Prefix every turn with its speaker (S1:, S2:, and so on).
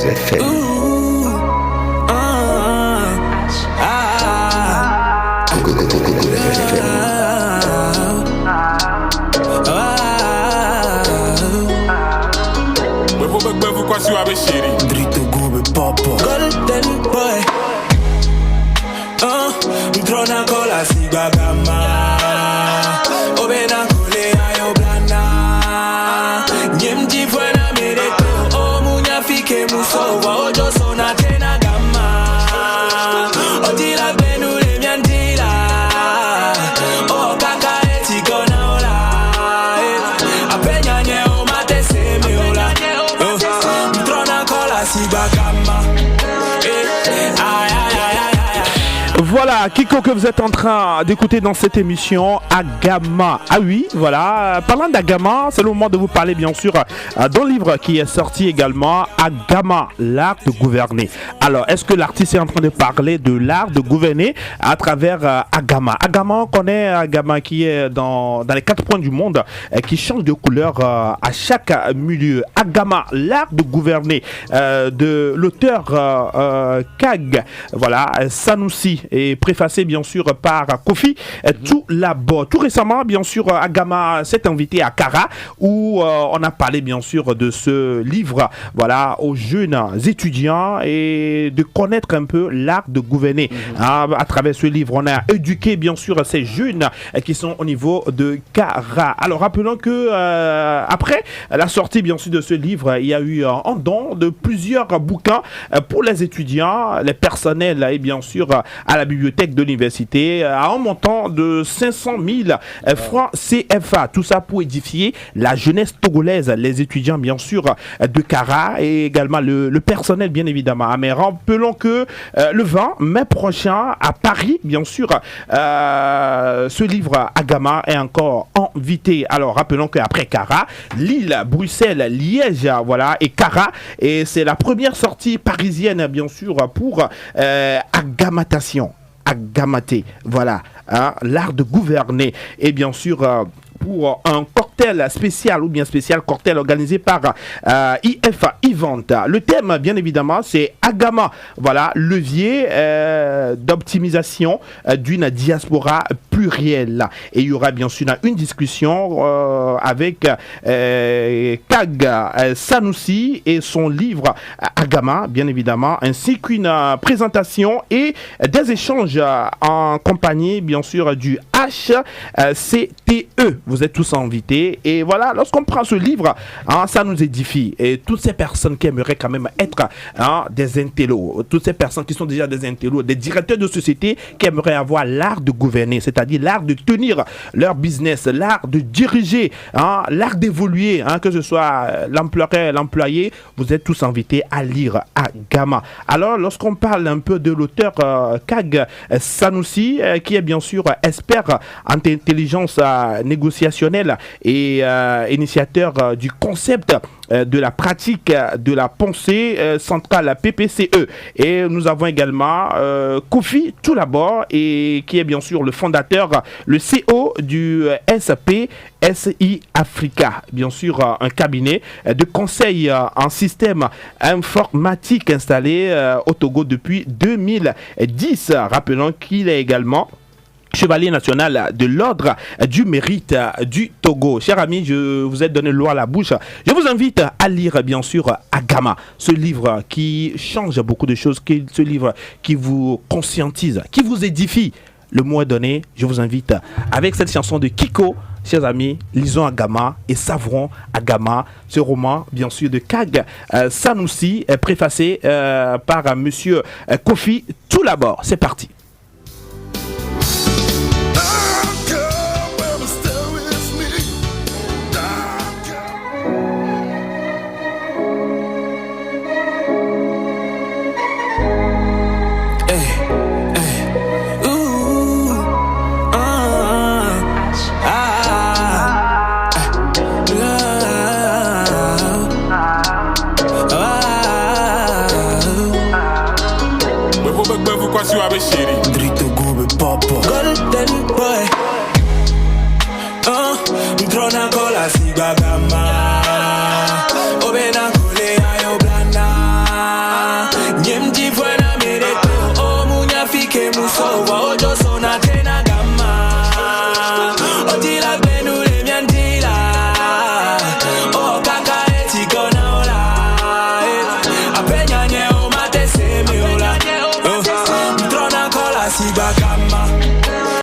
S1: Cause FM.
S2: Pourquoi tu as chéri?
S3: Drito gobe papa Golden boy Mtrona kola sigagama Obena kole ayo blanda Nyemji fuena merete O munya fike musowa Ojo sona tena gama Otila benu le miantila O kaka eti kona ola Apenya nye o mate se me ola
S4: Voilà, Kiko que vous êtes en train d'écouter dans cette émission, Agama. Ah oui, voilà, parlant d'Agama, c'est le moment de vous parler bien sûr d'un livre qui est sorti également, Agama, l'art de gouverner. Alors, est-ce que l'artiste est en train de parler de l'art de gouverner à travers Agama? Agama, on connaît Agama qui est dans les 4 coins du monde, qui change de couleur à chaque milieu. Agama, l'art de gouverner, de l'auteur Kag, voilà, Sanoussi, et préfacé bien sûr par Kofi Toulabor. Tout récemment, bien sûr, Agama s'est invité à Kara où on a parlé bien sûr de ce livre, voilà, aux jeunes étudiants et de connaître un peu l'art de gouverner. À travers ce livre, on a éduqué bien sûr ces jeunes qui sont au niveau de Kara. Alors rappelons que après la sortie bien sûr de ce livre, il y a eu un don de plusieurs bouquins pour les étudiants, les personnels et bien sûr à la bibliothèque de l'université à un montant de 500 000 francs CFA. Tout ça pour édifier la jeunesse togolaise, les étudiants bien sûr de Kara et également le personnel bien évidemment. Mais rappelons que le 20 mai prochain à Paris, bien sûr, ce livre Agama est encore invité. Alors rappelons qu'après Kara, Lille, Bruxelles, Liège, voilà, et Kara, et c'est la première sortie parisienne bien sûr pour Agamatation. Agamaté, voilà, hein, l'art de gouverner et bien sûr pour un cocktail spécial ou bien spécial cocktail organisé par IF Event. Le thème, bien évidemment, c'est Agama. Voilà, levier d'optimisation d'une diaspora plurielle. Et il y aura bien sûr une discussion avec Kag Sanoussi et son livre Agama, bien évidemment, ainsi qu'une présentation et des échanges en compagnie, bien sûr, du HCTE. Vous êtes tous invités et voilà, lorsqu'on prend ce livre, hein, ça nous édifie et toutes ces personnes qui aimeraient quand même être des intellos, toutes ces personnes qui sont déjà des intellos, des directeurs de société qui aimeraient avoir l'art de gouverner, c'est-à-dire l'art de tenir leur business, l'art de diriger, hein, l'art d'évoluer, hein, que ce soit l'employeur, l'employé, vous êtes tous invités à lire Agama. Alors lorsqu'on parle un peu de l'auteur Kag Sanoussi, qui est bien sûr expert en intelligence négociationnelle et initiateur du concept de la pratique de la pensée centrale PPCE. Et nous avons également Kofi Toulabor et qui est bien sûr le fondateur, le CO du SPSI Africa, bien sûr un cabinet de conseil en système informatique installé au Togo depuis 2010. Rappelons qu'il est également chevalier national de l'ordre du mérite du Togo. Chers amis, je vous ai donné l'eau à la bouche. Je vous invite à lire bien sûr Agama, ce livre qui change beaucoup de choses, ce livre qui vous conscientise, qui vous édifie. Le mot est donné, je vous invite avec cette chanson de Kiko. Chers amis, lisons Agama et savourons Agama, ce roman bien sûr de Kag Sanoussi, préfacé par monsieur Kofi Toulabor. C'est parti.
S3: Drito gobe papa Golden boy Mtrona kola sigagama